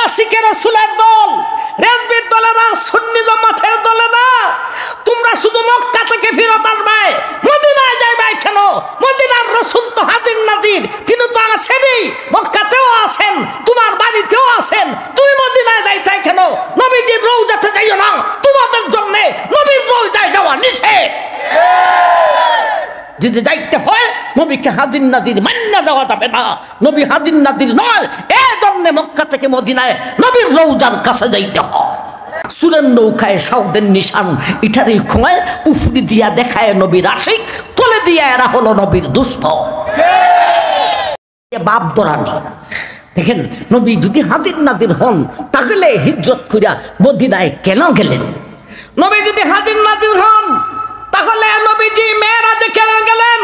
আশিকে রাসূলের দল, রেজবির দলেরা, সুন্নি জামাতের দলে না। তোমরা শুধু মক্কা থেকে ফেরত আসবে, মদিনায় যাইবে কেন? মদিনার রাসূল তো হাজির নাজির, তিনি তো আসেনি। মক্কাতেও আছেন, তোমার বাড়িতেও আছেন, তুমি মদিনায় যাইতে কেন? নবীজির রওজাতে যাইও না, তোমাদের জন্য নবীর রওজায় যাওয়া নিষেধ। যদি যাইতে হয় নবীকে হাজির নাজির মান্না যাওয়া যাবে না। নবী হাজির নাজির নয়, এই জন্য মক্কা থেকে মদিনায় নবীর রওজার কাছে যাইতে হয়। সুরের নৌকায় সাউদের নিশান, ইটারি খোঁয়ায় উফরি দিয়া দেখায় নবীর আশিক, তোলে দিয়া এরা হলো নবীর দুষ্ট। বাপ দরানি দেখেন, নবী যদি হাজির নাজির হন তাহলে হিজরত কইরা মদিনায় কেন গেলেন? নবী যদি হাজির নাজির হন তাহলে নবীজি মেরাজে কেন গেলেন?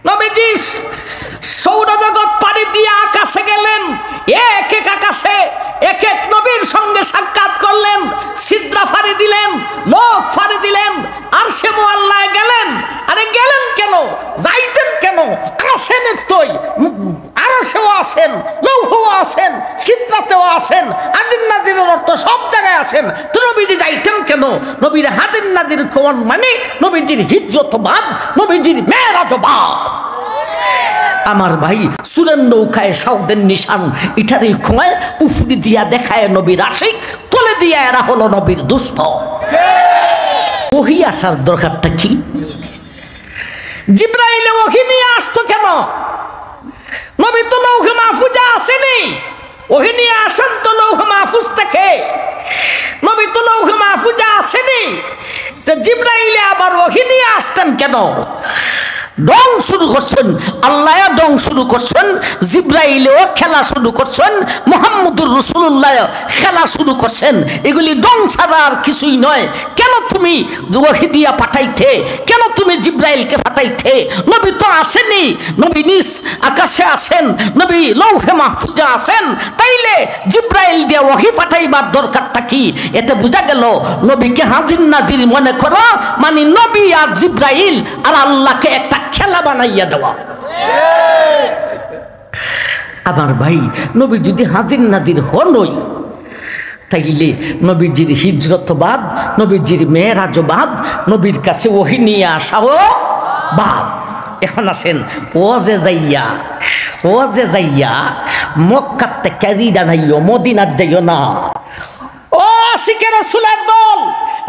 নবীজি সৌরজগৎ পাড়ি দিয়ে আকাশে গেলেন, এক এক আকাশে এক এক নবীর সঙ্গে সাক্ষাৎ করলেন, সিদরা ফাড়ি দিলেন, লোক ফাড়ি দিলেন, আর সে মুআল্লায় গেলেন। আরে গেলেন কেন? যাইতেন কেন? আসেন একটুই, আরো সেও আছেন, লৌহও আছেন, সিদরাতেও আছেন, হাজির নাজিরের অর্থ সব জায়গায় আছেন। তো নবীজি যাইতেন কেন? নবীর হাজির নাজির কোন মানে নবীজির হিজরত বাদ, নবীজির মেরাজ বাদ। আমার ভাই, সুরের নৌকায় সাউদের নিশান, ইটারি খোঁয়ায় উফরি দিয়া দেখায় নবীর আশিক, তোলে দিয়া এরা হলো নবীর দুষ্ট। ওহী আসার দরকারটা কি? জিবরাইল ওহী নিয়ে আসতো কেন? নবী তো লৌহে মাহফুজে আসেনি, ওহী নিয়ে আসেন তো লৌহে মাহফুজ থেকে। নবী তো লৌহে মাহফুজে আসেনি, তো জিবরাইলে আবার ওহী নিয়ে আসতেন কেন? ডং শুরু করছেন আল্লাহ, ডং শুরু করছেন জিবরাইলেও খেলা শুরু করছেন, মুহাম্মদুর রাসূলুল্লাহ খেলা শুরু করছেন। এগুলি ডং ছাড়া আর কিছুই নয়। কেন তুমি ওহী দিয়া পাঠাইতে? কেন তুমি জিবরাইলকে পাঠাইতে? নবী তো আসেনি, নবী নিজ আকাশে আছেন, নবী লৌহে মাহফুজে আছেন, তাইলে জিবরাইল দিয়ে ওহী পাঠাইবার দরকারটা কি? এতে বোঝা গেল নবীকে হাজির নাজির মনে করো মানে নবী আর জিবরাইল আর আল্লাহকে একটা খেলা বানাইয়া দেওয়া। আমার ভাই, নবী যদি হাজির নাজির হনই তাইলে নবীজির হিজরত বাদ, নবীজির মেরাজ বাদ, নবীর কাছে ওহী নিয়ে আসাও বাদ। এখন আসেন ও যে যাইয়া মক্কাতে ক্যারি দাঁড়াইও, মদিনার যাইও না। ও আশিকে রাসূলের দল,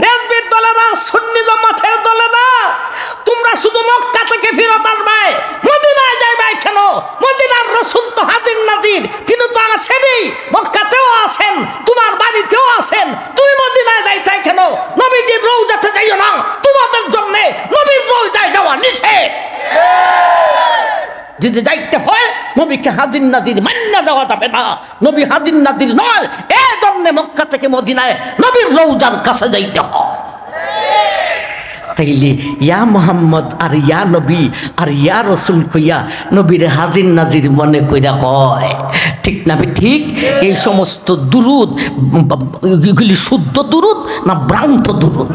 রেজবির দলেরা, সুন্নি জামাতের দলে না। তোমরা শুধু মক্কা থেকে ফেরত আসবে, মদিনায় যাইবে কেন? মদিনার রাসূল তো হাজির নাজির, তিনি তো আসেনি। মক্কাতেও আছেন, তোমার বাড়িতেও আছেন, তুমি মদিনায় যাইতে কেন? নবীজির রওজাতে যাইও না, তোমাদের জন্য নবীর রওজায় যাওয়া নিষেধ। যদি যাইতে হয় নবীকে হাজির নাজির মান্না যাওয়া যাবে না। নবী হাজির নাজির নয়, এই জন্য মক্কা থেকে মদিনায় নবীর রওজার কাছে যাইতে হয়। তাইলে ইয়া মুহাম্মদ আর ইয়া নবী আর ইয়া রাসূল কইয়া নবীর হাজির নাজির মনে কইরা কয়, ঠিক না? ঠিক। এই সমস্ত দুরুদ এগুলি শুদ্ধ দুরুদ না ভ্রান্ত দুরুদ?